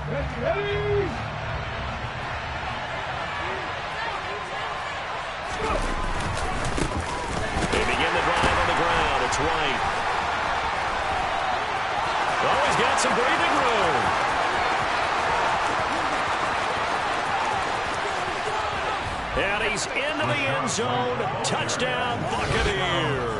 They begin the drive on the ground. It's White. Oh, he's got some breathing room. And he's into the end zone. Touchdown, Buccaneers.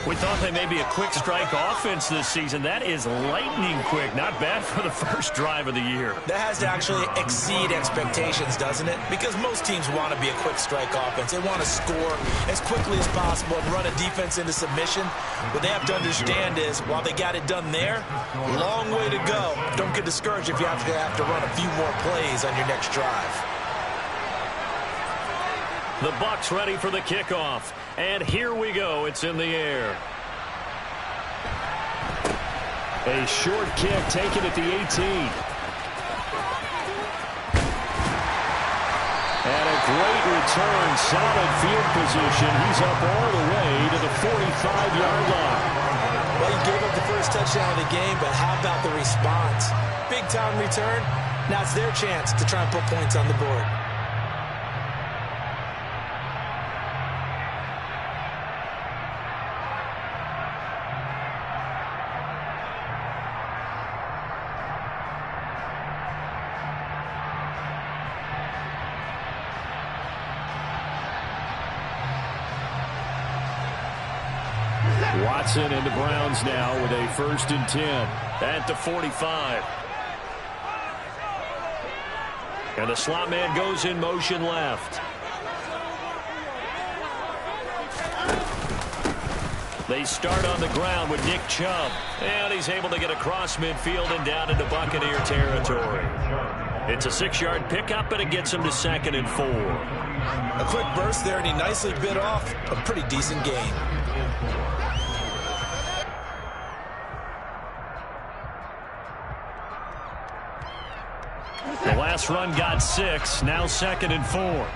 We thought they may be a quick strike offense this season. That is lightning quick. Not bad for the first drive of the year. That has to actually exceed expectations, doesn't it? Because most teams want to be a quick strike offense. They want to score as quickly as possible and run a defense into submission. What they have to understand is, while they got it done there, long way to go. Don't get discouraged if you have to run a few more plays on your next drive. The Bucs ready for the kickoff. And here we go. It's in the air. A short kick taken at the 18. And a great return. Solid field position. He's up all the way to the 45-yard line. Well, he gave up the first touchdown of the game, but how about the response? Big-time return. Now it's their chance to try and put points on the board. Watson and the Browns now with a 1st and 10 at the 45. And the slot man goes in motion left. They start on the ground with Nick Chubb. And he's able to get across midfield and down into Buccaneer territory. It's a 6-yard pickup, and it gets him to 2nd and 4. A quick burst there, and he nicely bit off a pretty decent gain. The last run got 6, now 2nd and 4.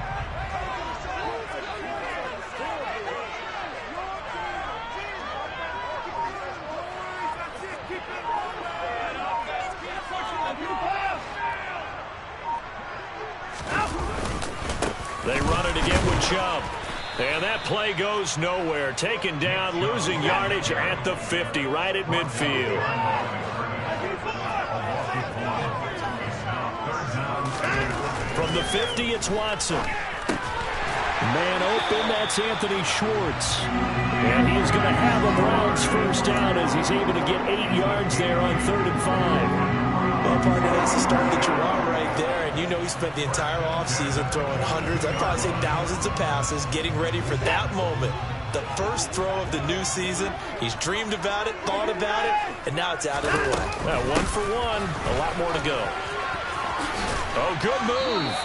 They run it again with Chubb. And that play goes nowhere. Taken down, losing yardage at the 50, right at midfield. From the 50, it's Watson. Man open, that's Anthony Schwartz. And he's going to have a Browns first down as he's able to get 8 yards there on 3rd and 5. Well, partner, that's the start that you want right there. And you know he spent the entire offseason throwing hundreds, I'd probably say thousands of passes, getting ready for that moment. The first throw of the new season. He's dreamed about it, thought about it, and now it's out of the way. Well, 1 for 1, a lot more to go. Oh, good move.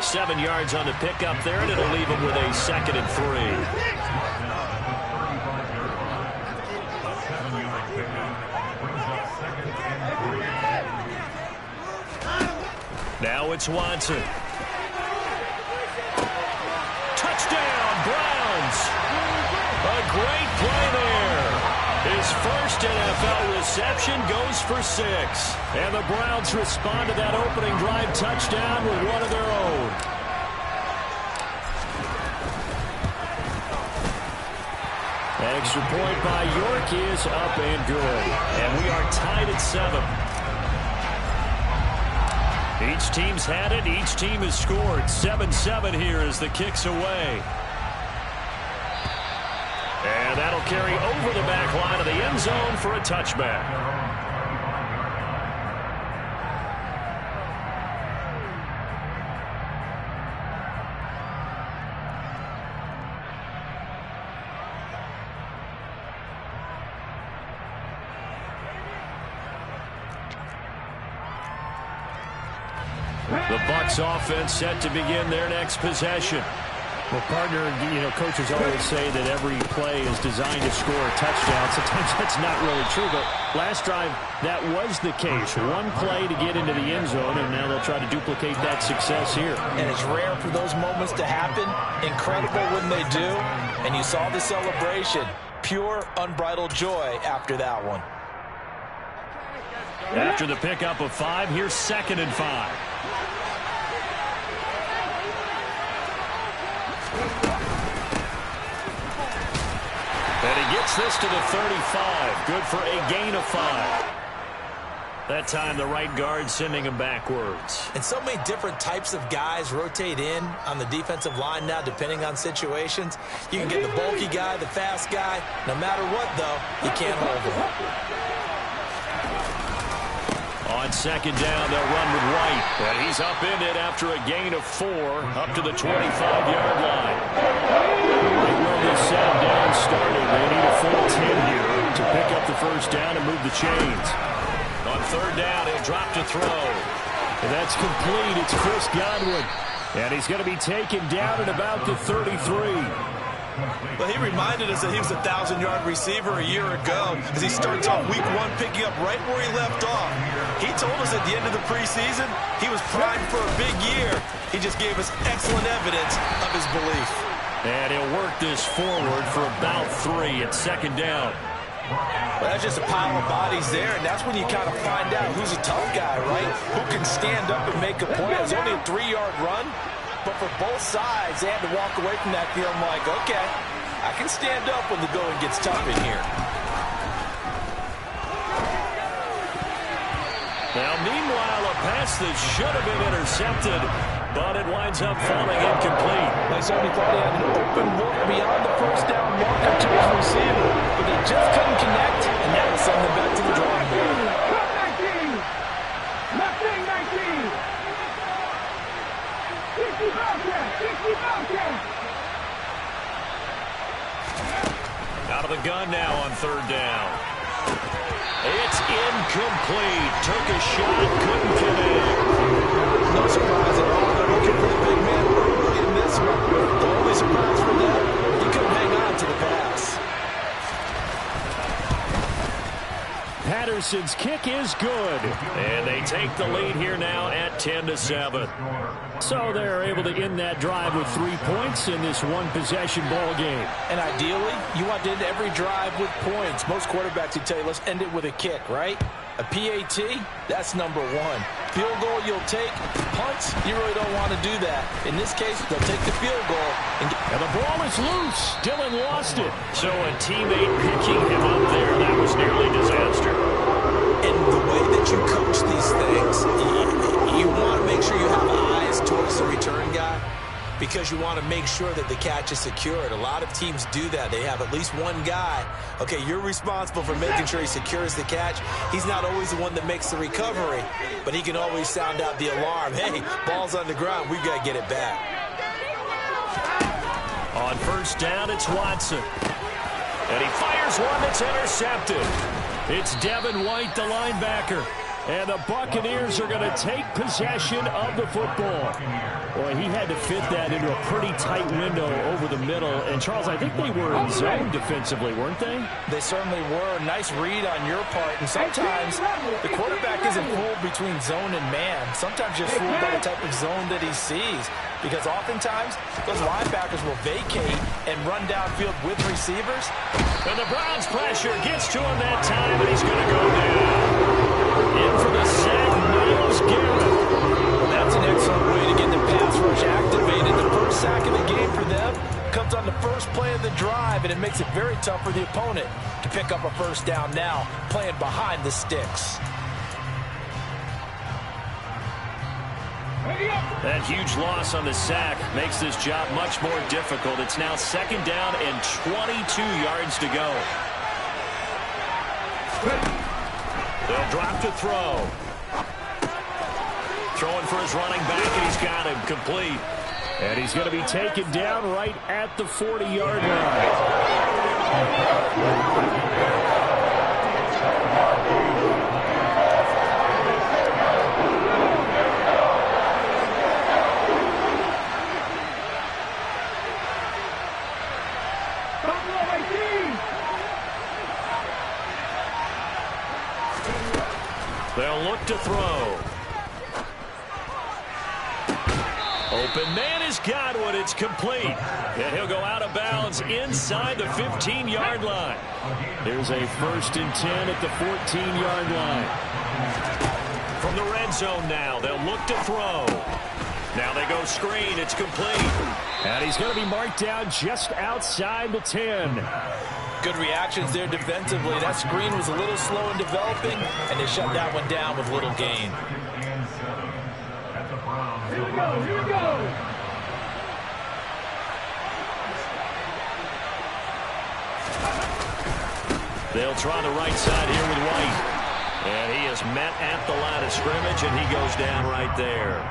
7 yards on the pickup there, and it'll leave him with a 2nd and 3. Now it's Watson. Touchdown, Browns. A great play there. His first NFL reception goes for 6. And the Browns respond to that opening drive touchdown with one of their own. Extra point by York is up and good. And we are tied at 7. Each team's had it. Each team has scored. 7-7 here as the kick's away. And that'll carry over the back line of the end zone for a touchback. The Bucs offense set to begin their next possession. Well, partner, you know, coaches always say that every play is designed to score a touchdown. Sometimes that's not really true, but last drive, that was the case. One play to get into the end zone, and now they'll try to duplicate that success here. And it's rare for those moments to happen. Incredible when they do. And you saw the celebration. Pure, unbridled joy after that one. After the pickup of 5, here's 2nd and 5. And he gets this to the 35. Good for a gain of 5. That time the right guard sending him backwards. And so many different types of guys rotate in on the defensive line now, depending on situations. You can get the bulky guy, the fast guy. No matter what, though, you can't hold him. On 2nd down, they'll run with White. And he's up in it after a gain of 4, up to the 25-yard line. Right where this set down started, they need a full 10 here to pick up the first down and move the chains. On 3rd down, he'll drop to throw. And that's complete. It's Chris Godwin. And he's going to be taken down at about the 33. Well, he reminded us that he was a 1,000-yard receiver a year ago as he starts off week 1 picking up right where he left off. He told us at the end of the preseason he was primed for a big year. He just gave us excellent evidence of his belief. And he'll work this forward for about 3 at 2nd down. Well, that's just a pile of bodies there, and that's when you kind of find out who's a tough guy, right? Who can stand up and make a play. It was only a 3-yard run, but for both sides, they had to walk away from that feeling like, okay, I can stand up when the going gets tough in here. Now, meanwhile, a pass that should have been intercepted, but it winds up falling incomplete. They certainly thought he had an open look beyond the first down marker to his receiver, but they just couldn't connect, and that will send them back to the drawing board. 19. Out of the gun now on 3rd down. It's incomplete. Took a shot, couldn't connect. No surprise at all. They're looking for the big man early in this one. The only surprise for them, he couldn't hang on to the pass. Patterson's kick is good. And they take the lead here now at 10-7. So they're able to end that drive with 3 points in this one-possession ball game. And ideally, you want to end every drive with points. Most quarterbacks would tell you, let's end it with a kick, right? A PAT, that's number 1. Field goal you'll take. Punts, you really don't want to do that. In this case, they'll take the field goal. And the ball is loose. Dillon lost it. So a teammate picking him up there, that was nearly disaster. And the way that you coach these things, you want to make sure you have eyes towards the return guy because you want to make sure that the catch is secured. A lot of teams do that. They have at least one guy. Okay, you're responsible for making sure he secures the catch. He's not always the one that makes the recovery, but he can always sound out the alarm. Hey, ball's on the ground. We've got to get it back. On 1st down, it's Watson. And he fires one that's intercepted. It's Devin White, the linebacker. And the Buccaneers are going to take possession of the football. Boy, he had to fit that into a pretty tight window over the middle. And, Charles, I think they were in zone defensively, weren't they? They certainly were. Nice read on your part. And sometimes the quarterback isn't fooled between zone and man. Sometimes you're fooled by the type of zone that he sees. Because oftentimes, those linebackers will vacate and run downfield with receivers. And the Browns pressure gets to him that time, and he's going to go down. In for the sack, Myles Garrett. Well, that's an excellent way to get the pass rush activated. The first sack of the game for them comes on the first play of the drive, and it makes it very tough for the opponent to pick up a first down now, playing behind the sticks. That huge loss on the sack makes this job much more difficult. It's now 2nd down and 22 yards to go. They'll drop to throw. Throwing for his running back, and he's got him complete. And he's going to be taken down right at the 40-yard line. They'll look to throw. Open man is Godwin. It's complete. And he'll go out of bounds inside the 15-yard line. There's a 1st and 10 at the 14-yard line. From the red zone now, they'll look to throw. Now they go screen. It's complete. And he's going to be marked down just outside the 10. Good reactions there defensively. That screen was a little slow in developing, and they shut that one down with little gain. Here we go, here we go. They'll try the right side here with White. And he is met at the line of scrimmage, and he goes down right there.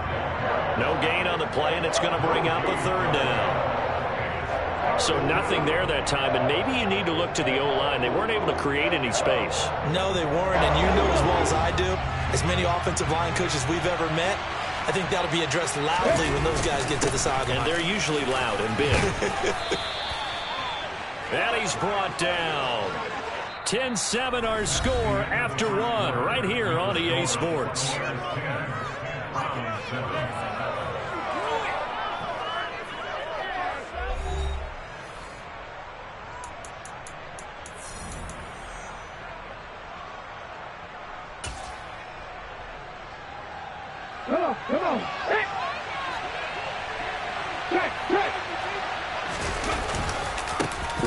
No gain on the play, and it's going to bring up a third down. So nothing there that time, and maybe you need to look to the O-line. They weren't able to create any space. No, they weren't, and you know as well as I do, as many offensive line coaches we've ever met, I think that'll be addressed loudly when those guys get to the sideline. And they're usually loud and big. And he's brought down. 10-7 our score after one right here on EA Sports. Come on. Hey. Check.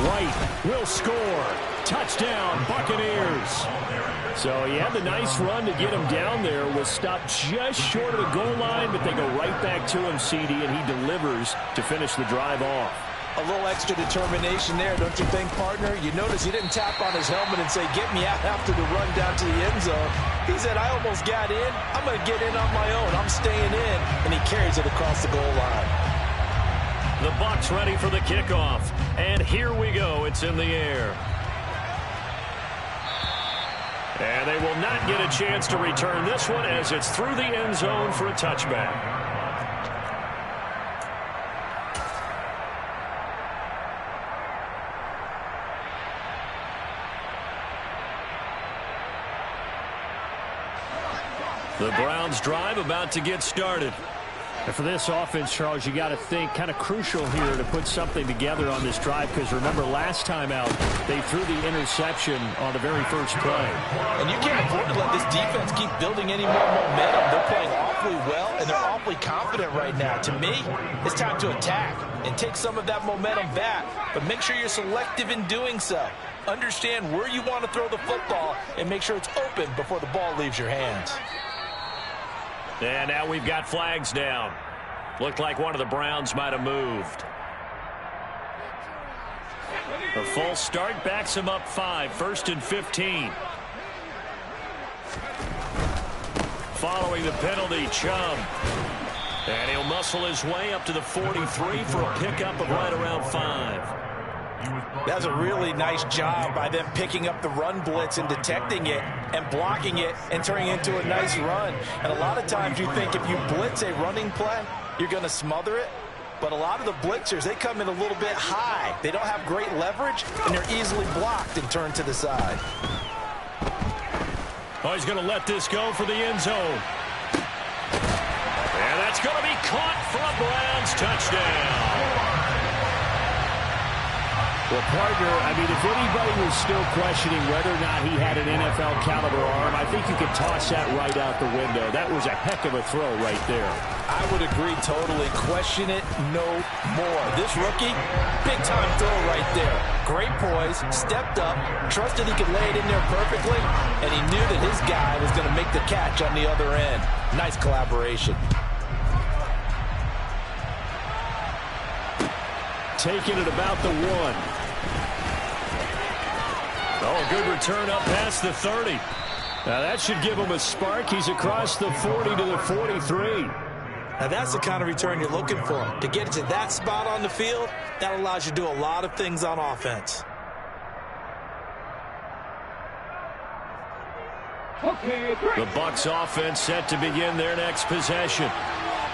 White will score. Touchdown, Buccaneers. So he had the nice run to get him down there. Was stopped just short of the goal line, but they go right back to him, CD, and he delivers to finish the drive off. A little extra determination there, don't you think, partner? You notice he didn't tap on his helmet and say, get me out after the run down to the end zone. He said, I almost got in. I'm going to get in on my own. I'm staying in. And he carries it across the goal line. The Bucs ready for the kickoff. And here we go. It's in the air. And they will not get a chance to return this one as it's through the end zone for a touchback. The Browns drive about to get started. And for this offense, Charles, you got to think kind of crucial here to put something together on this drive, because remember last time out they threw the interception on the very first play. And you can't afford to let this defense keep building any more momentum. They're playing awfully well, and they're awfully confident right now. To me, it's time to attack and take some of that momentum back, but make sure you're selective in doing so. Understand where you want to throw the football and make sure it's open before the ball leaves your hands. And now we've got flags down. Looked like one of the Browns might have moved. A false start backs him up 5, 1st and 15. Following the penalty, Chubb. And he'll muscle his way up to the 43 for a pickup of right around 5. That's a really nice job by them picking up the run blitz and detecting it and blocking it and turning it into a nice run. And a lot of times you think if you blitz a running play, you're going to smother it. But a lot of the blitzers, they come in a little bit high. They don't have great leverage, and they're easily blocked and turned to the side. Oh, he's going to let this go for the end zone. And that's going to be caught for a Browns touchdown. Well, partner, I mean, if anybody was still questioning whether or not he had an NFL caliber arm, I think you could toss that right out the window. That was a heck of a throw right there. I would agree totally. Question it no more. This rookie, big-time throw right there. Great poise, stepped up, trusted he could lay it in there perfectly, and he knew that his guy was going to make the catch on the other end. Nice collaboration. Taking it about the 1. Oh, good return up past the 30. Now that should give him a spark. He's across the 40 to the 43. Now that's the kind of return you're looking for. To get to that spot on the field, that allows you to do a lot of things on offense. Okay, the Bucs offense set to begin their next possession.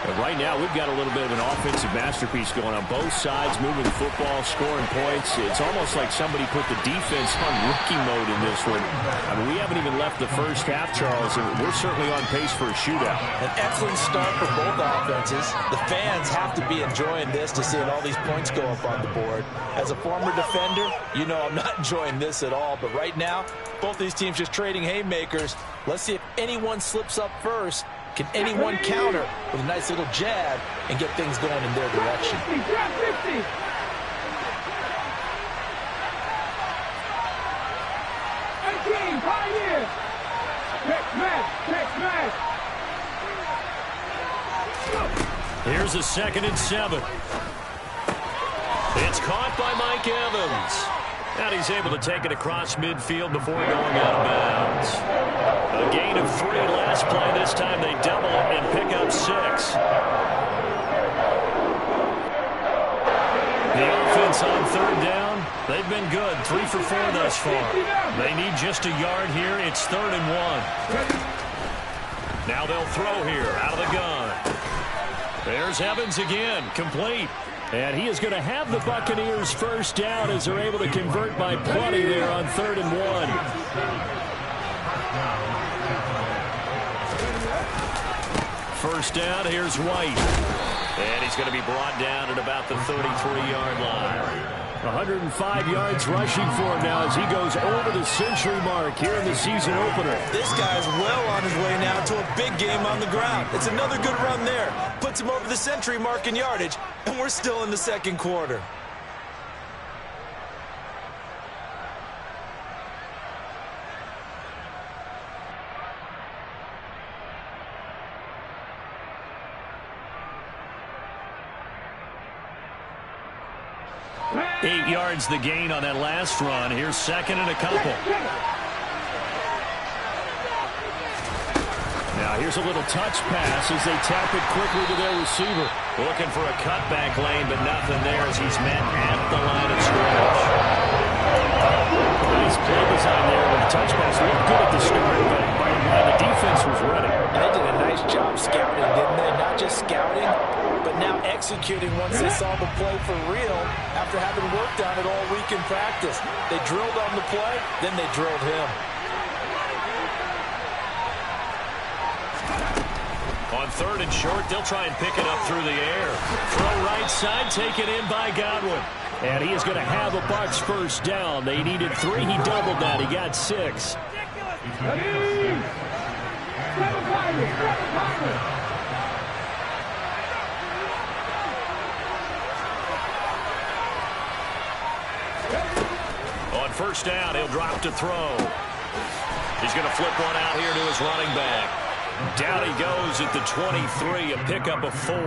But right now, we've got a little bit of an offensive masterpiece going on both sides, moving the football, scoring points. It's almost like somebody put the defense on rookie mode in this one. I mean, we haven't even left the first half, Charles, and we're certainly on pace for a shootout. An excellent start for both offenses. The fans have to be enjoying this to seeing all these points go up on the board. As a former defender, you know I'm not enjoying this at all. But right now, both these teams just trading haymakers. Let's see if anyone slips up first. Can anyone counter with a nice little jab and get things going in their direction? 50, drop 50. Pioneer. Check smash. Here's a 2nd and 7. It's caught by Mike Evans. And he's able to take it across midfield before going out of bounds. A gain of 3 last play. This time they double it and pick up 6. The offense on 3rd down, they've been good. 3 for 4 thus far. They need just a yard here. It's 3rd and 1. Now they'll throw here out of the gun. There's Evans again, complete. And he is going to have the Buccaneers first down as they're able to convert by plenty there on 3rd and 1. First down, here's White. And he's going to be brought down at about the 33-yard line. 105 yards rushing for him now as he goes over the century mark here in the season opener. This guy's well on his way now to a big game on the ground. It's another good run there. Puts him over the century mark in yardage, and we're still in the 2nd quarter. Eight yards the gain on that last run. Here's 2nd and a couple. Now here's a little touch pass as they tap it quickly to their receiver. Looking for a cutback lane, but nothing there as he's met at the line of scrimmage. Nice play design there with the touch pass. Looked good at the start, but by the line, the defense was ready. They did a nice job scouting, didn't they? Not just scouting, but now executing once they saw the play for real after having worked on it all week in practice. They drilled on the play, then they drilled him. On 3rd and short, they'll try and pick it up through the air. Throw right side, taken in by Godwin. And he is going to have a Bucs first down. They needed 3. He doubled that. He got 6. On first down, he'll drop to throw. He's going to flip one out here to his running back. Down he goes at the 23, a pickup of 4.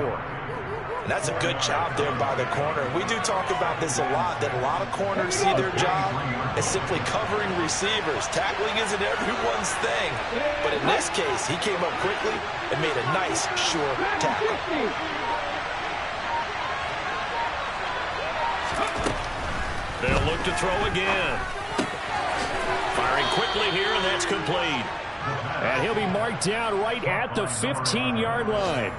And that's a good job there by the corner. We do talk about this a lot, that a lot of corners see their job as simply covering receivers. Tackling isn't everyone's thing. But in this case, he came up quickly and made a nice, sure tackle. They'll look to throw again. Firing quickly here, and that's complete. And he'll be marked down right at the 15-yard line.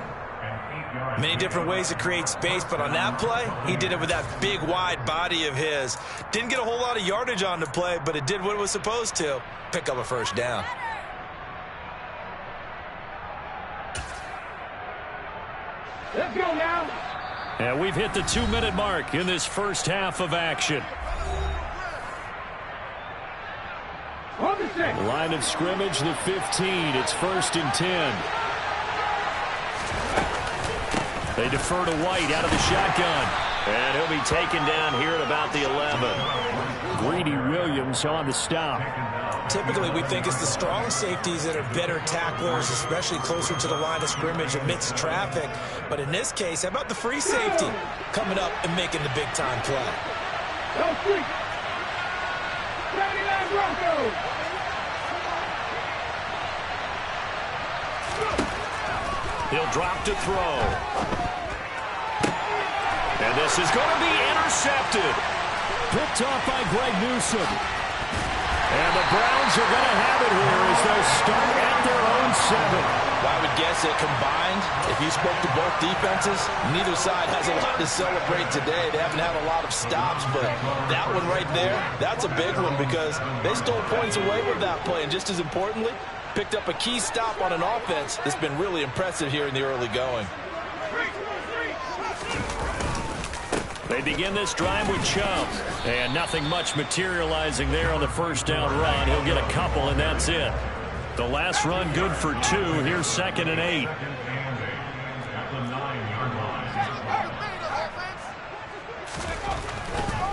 Many different ways to create space, but on that play, he did it with that big, wide body of his. Didn't get a whole lot of yardage on the play, but it did what it was supposed to. Pick up a first down. Let's go now. And we've hit the 2-minute mark in this first half of action. Line of scrimmage, the 15. It's 1st and 10. They defer to White out of the shotgun. And he'll be taken down here at about the 11. Greedy Williams on the stop. Typically, we think it's the strong safeties that are better tacklers, especially closer to the line of scrimmage amidst traffic. But in this case, how about the free safety coming up and making the big-time play? He'll drop to throw. And this is going to be intercepted. Picked off by Greg Newsome. And the Browns are going to have it here as they'll start at their own 7. Why would guess that combined, if you spoke to both defenses, neither side has a lot to celebrate today. They haven't had a lot of stops, but that one right there, that's a big one because they stole points away with that play. And just as importantly, picked up a key stop on an offense that's been really impressive here in the early going. They begin this drive with Chubb. And nothing much materializing there on the first down run. He'll get a couple, and that's it. The last run good for 2. Here's 2nd and 8.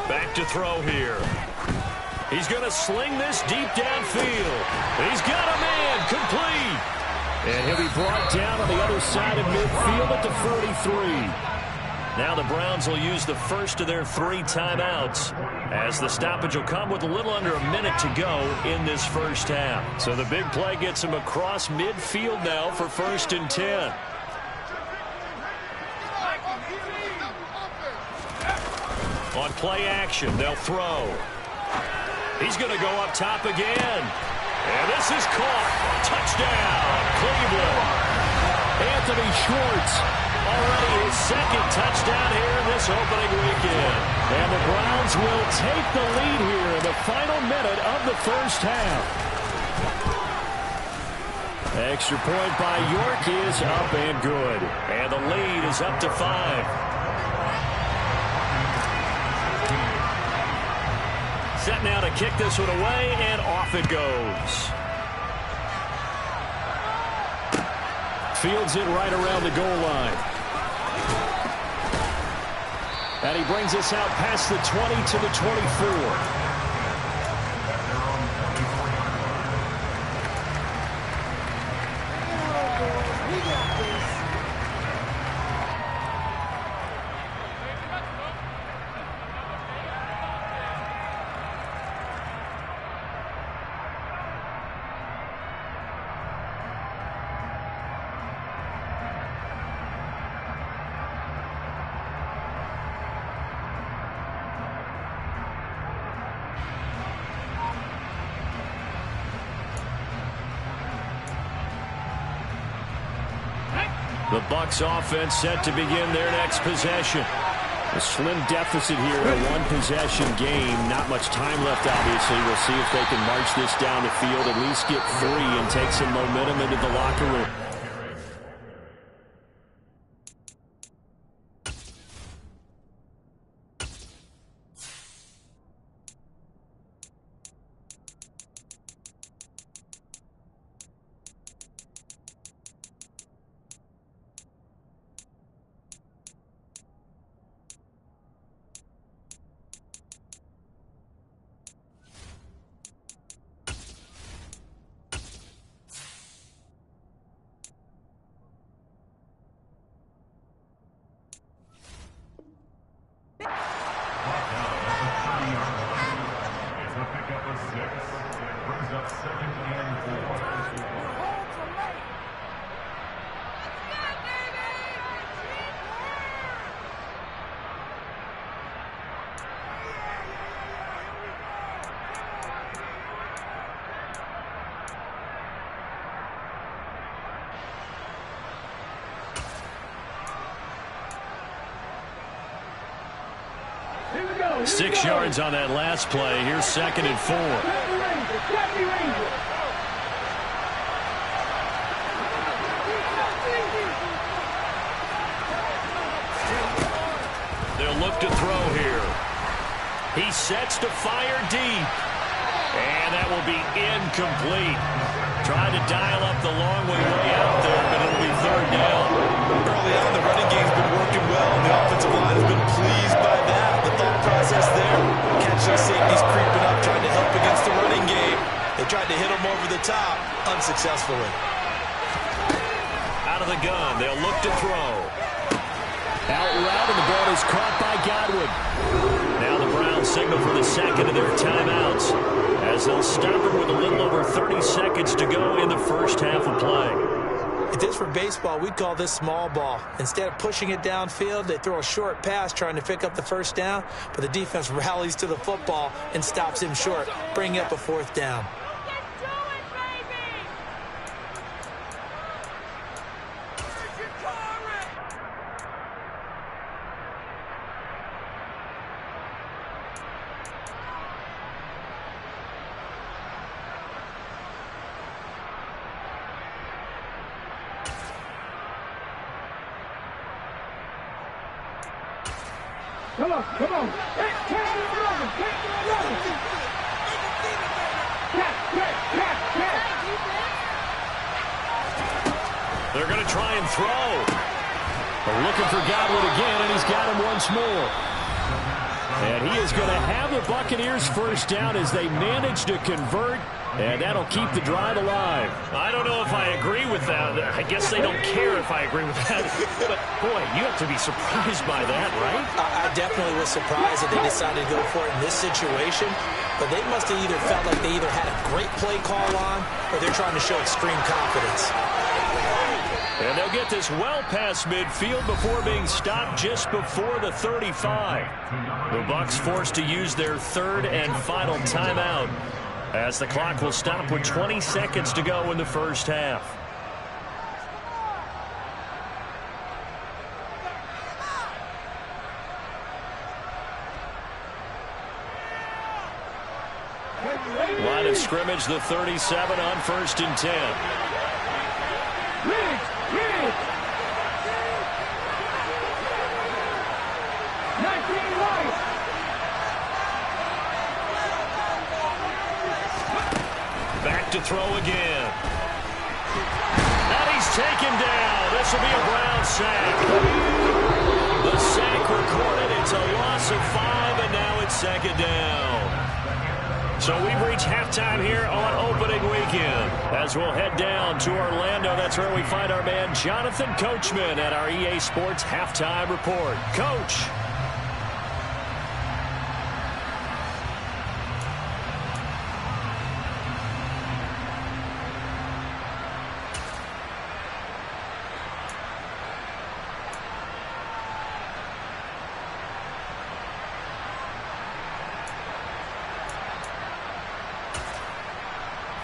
Back to throw here. He's going to sling this deep downfield. He's got a man complete. And he'll be brought down on the other side of midfield at the 43. Now the Browns will use the first of their 3 timeouts as the stoppage will come with a little under a minute to go in this first half. So the big play gets him across midfield now for 1st and 10. On play action, they'll throw. He's going to go up top again. And this is caught. Touchdown, Cleveland. Anthony Schwartz. Already his 2nd touchdown here in this opening weekend. And the Browns will take the lead here in the final minute of the first half. Extra point by York is up and good. And the lead is up to 5. Set now to kick this one away, and off it goes. Fields it right around the goal line. And he brings us out past the 20 to the 24. The Bucs offense set to begin their next possession. A slim deficit here in a one-possession game. Not much time left, obviously. We'll see if they can march this down the field, at least get 3 and take some momentum into the locker room. Here we go. 6 yards on that last play. Here's 2nd and 4. They'll look to throw here. He sets to fire deep. And that will be incomplete. Tried to dial up the long way out there, but it'll be 3rd down. Early on, the running game's been working well, and the offensive line has been pleased by that. The thought process there, catch those safeties creeping up, trying to help against the running game. They tried to hit them over the top, unsuccessfully. Out of the gun, they'll look to throw. Out route, and the ball is caught by Godwin. Now the Browns signal for the 2nd of their timeouts, as they'll stop it with a little over 30 seconds to go in the first half of play. If this were baseball, we'd call this small ball. Instead of pushing it downfield, they throw a short pass trying to pick up the first down, but the defense rallies to the football and stops him short, bringing up a 4th down. Come on. Take the 11. Catch. They're going to try and throw. They're looking for Godwin again, and he's got him once more. And he is going to have the Buccaneers first down as they manage to convert, and that'll keep the drive alive. I don't know if I agree with that. I guess they don't care if I agree with that. But, boy, you have to be surprised by that, right? I definitely was surprised that they decided to go for it in this situation. But they must have either felt like they either had a great play call on or they're trying to show extreme confidence. And they'll get this well past midfield before being stopped just before the 35. The Bucs forced to use their third and final timeout as the clock will stop with 20 seconds to go in the first half. Line of scrimmage, the 37 on 1st and 10. Riggs. 19 right. Back to throw again. And he's taken down. This will be a Brown sack. The sack recorded. It's a loss of 5, and now it's 2nd down. So we've reached halftime here on opening weekend. As we'll head down to Orlando, that's where we find our man Jonathan Coachman at our EA Sports Halftime Report. Coach.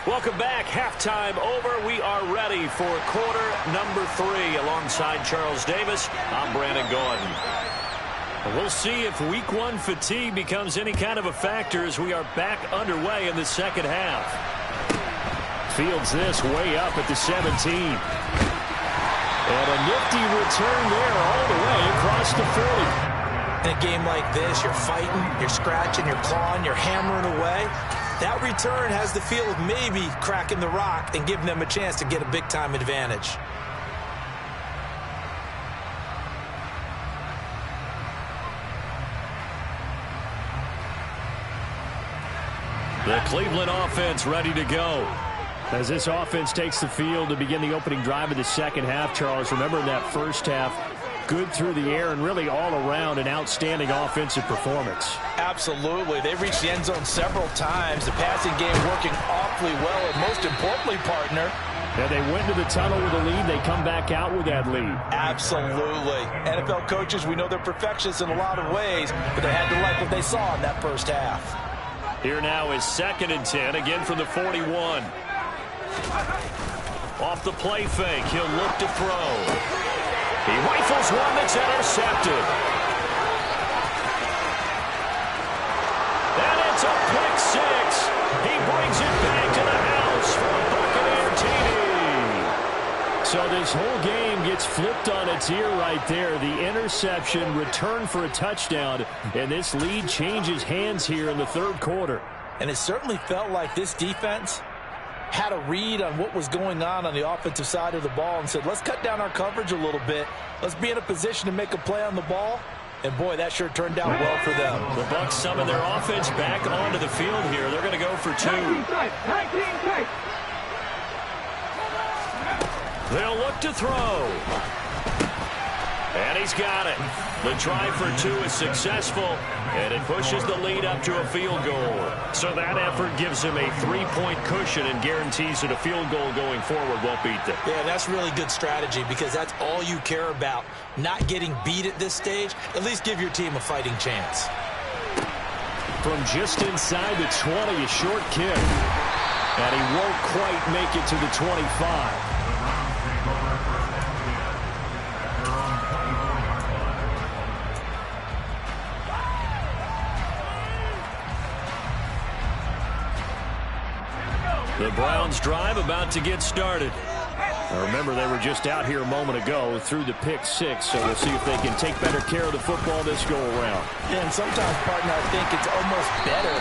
Welcome back. Halftime over. We are ready for quarter number 3. Alongside Charles Davis, I'm Brandon Gordon. We'll see if week 1 fatigue becomes any kind of a factor as we are back underway in the second half. Fields this way up at the 17. And a nifty return there all the way across the 40. In a game like this, you're fighting, you're scratching, you're clawing, you're hammering away. That return has the feel of maybe cracking the rock and giving them a chance to get a big-time advantage. The Cleveland offense ready to go. As this offense takes the field to begin the opening drive of the second half, Charles, remember in that first half, good through the air and really all around an outstanding offensive performance. Absolutely. They reached the end zone several times. The passing game working awfully well, and most importantly, partner, and they went to the tunnel with a lead. They come back out with that lead. Absolutely. NFL coaches, we know they're perfectionists in a lot of ways, but they had to like what they saw in that first half. Here now is 2nd and 10, again from the 41. Off the play fake, he'll look to throw. He rifles one that's intercepted. And it's a pick 6. He brings it back to the house for a Buccaneer TD. So this whole game gets flipped on its ear right there. The interception, return for a touchdown, and this lead changes hands here in the third quarter. And it certainly felt like this defense had a read on what was going on the offensive side of the ball and said, let's cut down our coverage a little bit. Let's be in a position to make a play on the ball. And, boy, that sure turned out well for them. The Bucs summon their offense back onto the field here. They're going to go for 2. 19 tight. They'll look to throw. And he's got it. The try for 2 is successful, and it pushes the lead up to a field goal. So that effort gives him a 3-point cushion and guarantees that a field goal going forward won't beat them. Yeah, that's really good strategy because that's all you care about. Not getting beat at this stage, at least give your team a fighting chance. From just inside the 20, a short kick. And he won't quite make it to the 25. The Browns drive about to get started. Remember, they were just out here a moment ago through the pick six, so we'll see if they can take better care of the football this go-around. Yeah, and sometimes, partner, I think it's almost better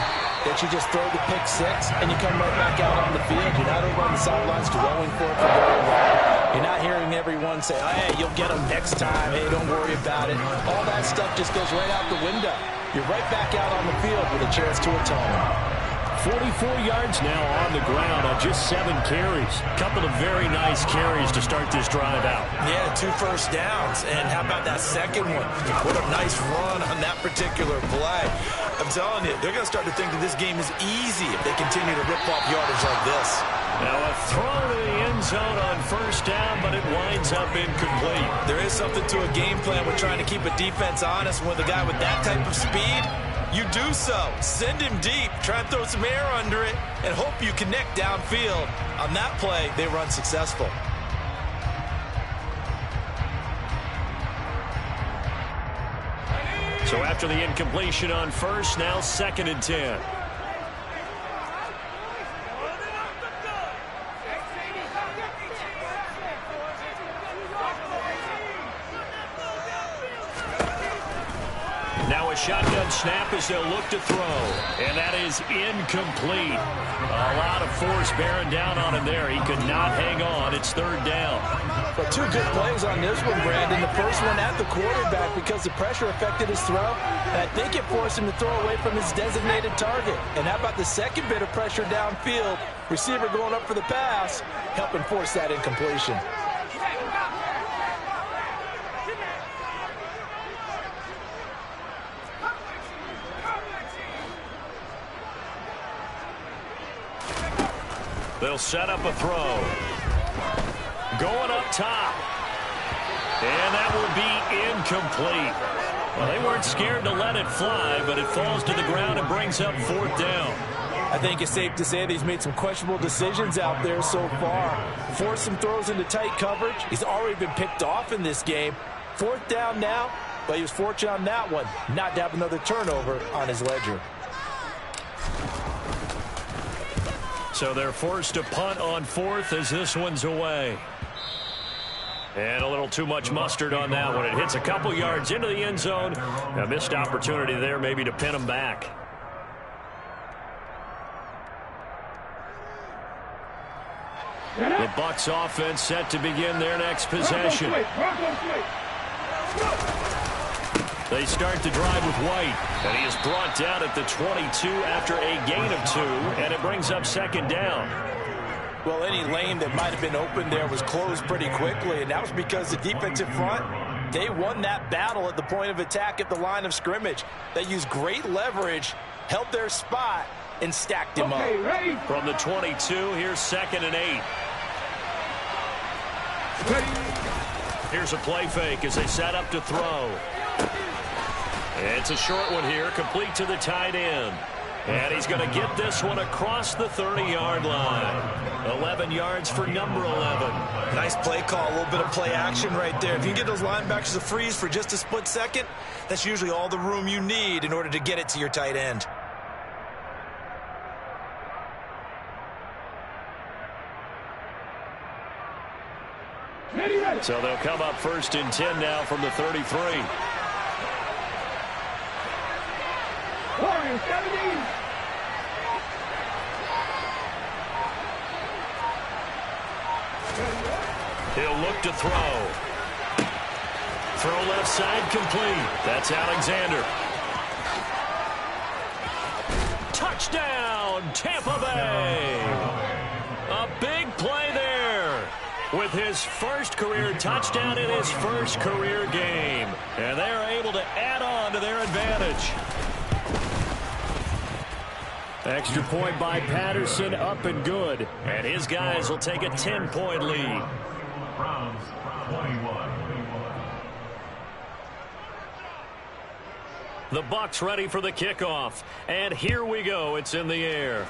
that you just throw the pick six and you come right back out on the field. You're not over on the sidelines throwing for it for very long. You're not hearing everyone say, oh, hey, you'll get them next time. Hey, don't worry about it. All that stuff just goes right out the window. You're right back out on the field with a chance to atone. 44 yards now on the ground on just 7 carries. Couple of very nice carries to start this drive out. Yeah, 2 first downs. And how about that second one? What a nice run on that particular play. I'm telling you, they're going to start to think that this game is easy if they continue to rip off yardage like this. Now a throw to the end zone on first down, but it winds up incomplete. There is something to a game plan with trying to keep a defense honest. With a guy with that type of speed, you do so. Send him deep, try and throw some air under it, and hope you connect downfield. On that play, they run successful. So after the incompletion on first, now 2nd and 10. Now a shotgun snap as they'll look to throw. And that is incomplete. A lot of force bearing down on him there. He could not hang on. It's 3rd down. But 2 good plays on this one, Brandon. The first one at the quarterback because the pressure affected his throw. And I think it forced him to throw away from his designated target. And how about the second bit of pressure downfield? Receiver going up for the pass, helping force that incompletion. They'll set up a throw. Going up top. And that will be incomplete. Well, they weren't scared to let it fly, but it falls to the ground and brings up 4th down. I think it's safe to say that he's made some questionable decisions out there so far. Forced some throws into tight coverage. He's already been picked off in this game. 4th down now, but he was fortunate on that one not to have another turnover on his ledger. So they're forced to punt on 4th as this one's away. And a little too much mustard on that one. It hits a couple yards into the end zone. A missed opportunity there maybe to pin them back. The Bucs offense set to begin their next possession. They start the drive with White, and he is brought down at the 22 after a gain of 2, and it brings up 2nd down. Well, any lane that might have been open there was closed pretty quickly, and that was because the defensive front, they won that battle at the point of attack at the line of scrimmage. They used great leverage, held their spot, and stacked him up. Ready? From the 22, here's 2nd and 8. Here's a play fake as they set up to throw. It's a short one here, complete to the tight end. And he's going to get this one across the 30-yard line. 11 yards for number 11. Nice play call, a little bit of play action right there. If you can get those linebackers to freeze for just a split second, that's usually all the room you need in order to get it to your tight end. So they'll come up 1st and 10 now from the 33. 17. He'll look to throw. Throw left side complete. That's Alexander. Touchdown, Tampa Bay. A big play there with his first career touchdown in his first career game. And they're able to add on to their advantage. Extra point by Patterson, up and good. And his guys will take a 10-point lead. Browns 21. The Bucs ready for the kickoff. And here we go. It's in the air.